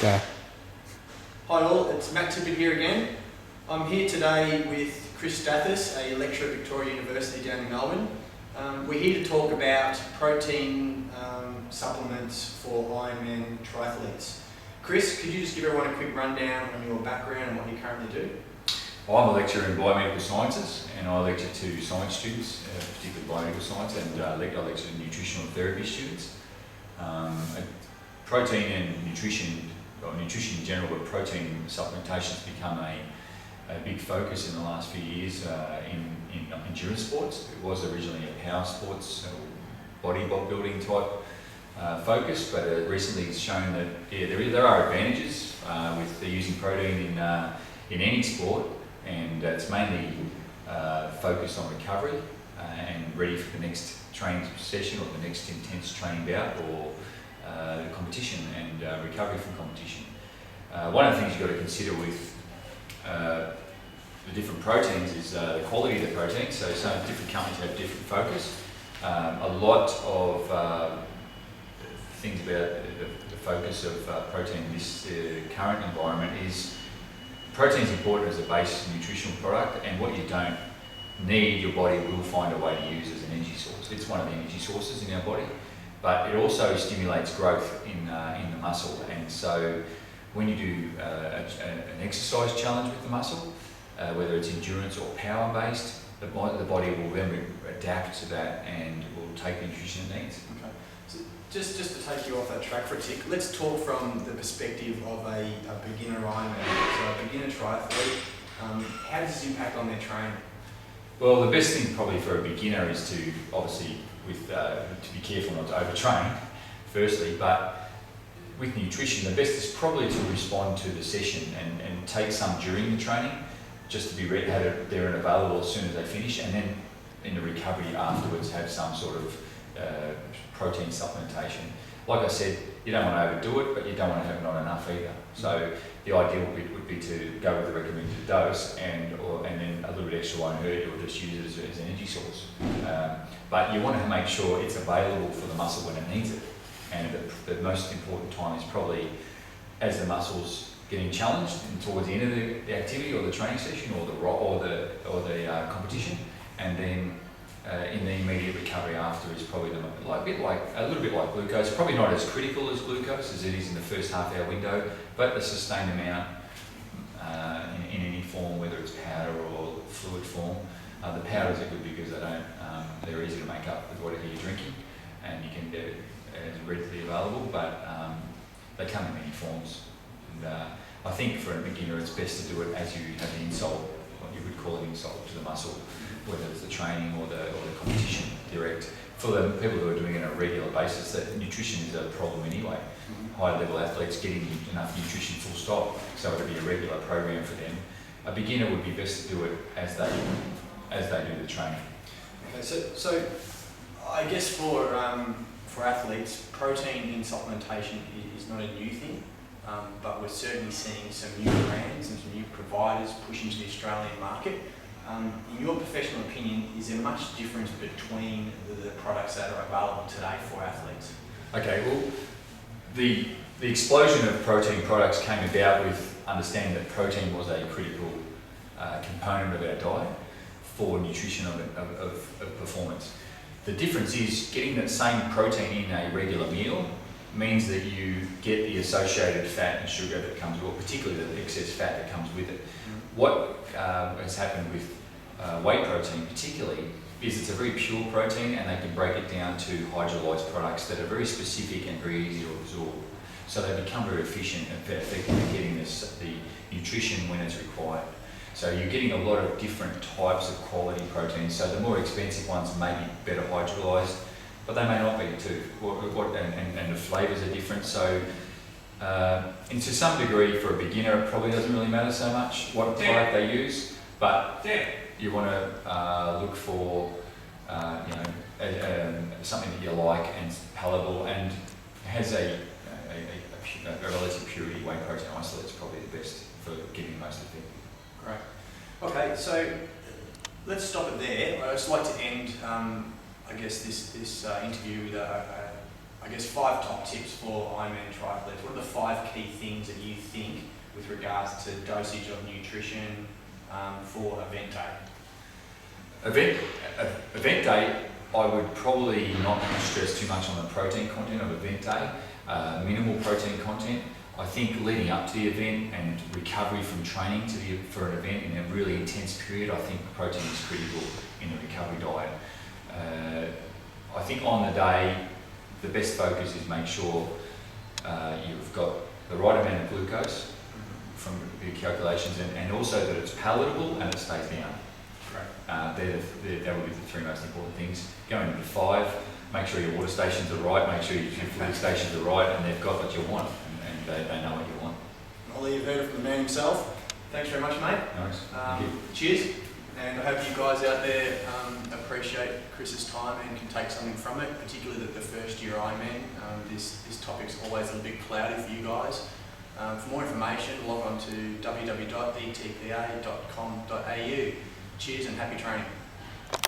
Go. Hi all, it's Matt Tippett here again. I'm here today with Chris Stathis, a lecturer at Victoria University down in Melbourne. We're here to talk about protein supplements for Ironman triathletes. Chris, could you just give everyone a quick rundown on your background and what you currently do? Well, I'm a lecturer in biomedical sciences, and I lecture to science students, particularly biomedical science, and I lecture to nutritional therapy students. Protein and nutrition, or nutrition in general, but protein supplementation has become a big focus in the last few years in endurance sports. It was originally a power sports, bodybuilding type focus, but recently it's shown that there are advantages with using protein in any sport, and it's mainly focused on recovery and ready for the next training session or the next intense training bout or competition and recovery from competition. One of the things you've got to consider with the different proteins is the quality of the protein. So some different companies have different focus. A lot of things about the focus of protein in this current environment is protein is important as a base nutritional product, and what you don't need, your body will find a way to use as an energy source. It's one of the energy sources in our body, but it also stimulates growth in the muscle. And so when you do an exercise challenge with the muscle, whether it's endurance or power based, the body will then adapt to that and will take the nutrition it needs. Okay. So just to take you off that track for a tick, let's talk from the perspective of a beginner Ironman, so a beginner triathlete. How does this impact on their training? Well, the best thing probably for a beginner is to obviously to be careful not to overtrain, firstly, but with nutrition, the best is probably to respond to the session and take some during the training, just to be ready, have it there and available as soon as they finish, and then in the recovery afterwards have some sort of protein supplementation. Like I said, you don't want to overdo it, but you don't want to have not enough either. So the ideal would be to go with the recommended dose, and then a little bit extra won't hurt you, or just use it as an energy source. But you want to make sure it's available for the muscle when it needs it. And the most important time is probably as the muscle's getting challenged and towards the end of the activity or the training session or the competition, and then in the immediate recovery after is probably a little bit like glucose. Probably not as critical as glucose as it is in the first half-hour window, but a sustained amount in any form, whether it's powder or fluid form. The powders are good because they're easy to make up with whatever you're drinking, and you can get it as readily available, but they come in many forms. And I think for a beginner it's best to do it as you have the insult, what you would call an insult to the muscle, whether it's the training or the competition direct. For the people who are doing it on a regular basis, that nutrition is a problem anyway. High level athletes getting enough nutrition full stop, so it would be a regular program for them. A beginner would be best to do it as they do the training. Okay, so I guess for athletes, protein in supplementation is not a new thing, but we're certainly seeing some new brands and some new providers push into the Australian market. In your professional opinion, is there much difference between the products that are available today for athletes? Okay, well, the explosion of protein products came about with understanding that protein was a critical component of our diet for nutrition of performance. The difference is getting that same protein in a regular meal means that you get the associated fat and sugar that comes with it, particularly the excess fat that comes with it. What has happened with whey protein particularly is it's a very pure protein, and they can break it down to hydrolyzed products that are very specific and very easy to absorb. So they become very efficient and effective at getting the nutrition when it's required. So you're getting a lot of different types of quality proteins. So the more expensive ones may be better hydrolyzed, but they may not be too. And the flavours are different. So and to some degree, for a beginner, it probably doesn't really matter so much what product they use. But you want to look for something that you like and palatable and has a relative purity. Whey protein isolate is probably the best for getting most effective. Great. Okay, so let's stop it there. I'd just like to end, I guess, this interview with a I guess 5 top tips for Ironman triathletes. What are the 5 key things that you think with regards to dosage of nutrition for event day? Event day, I would probably not stress too much on the protein content of event day. Minimal protein content. I think leading up to the event and recovery from training for an event in a really intense period, I think protein is critical in the recovery diet. I think on the day, the best focus is make sure you've got the right amount of glucose from your calculations, and also that it's palatable and it stays down. That would be the 3 most important things. Going into 5, make sure your water stations are right, make sure your food stations are right, and they've got what you want, and they know what you want. Ollie, you've heard it from the man himself. Thanks very much, mate. Nice. Thank you. Cheers. And I hope you guys out there appreciate Chris's time and can take something from it, particularly the first year Ironman. This topic's always a little bit cloudy for you guys. For more information, log on to www.etpa.com.au. Cheers and happy training.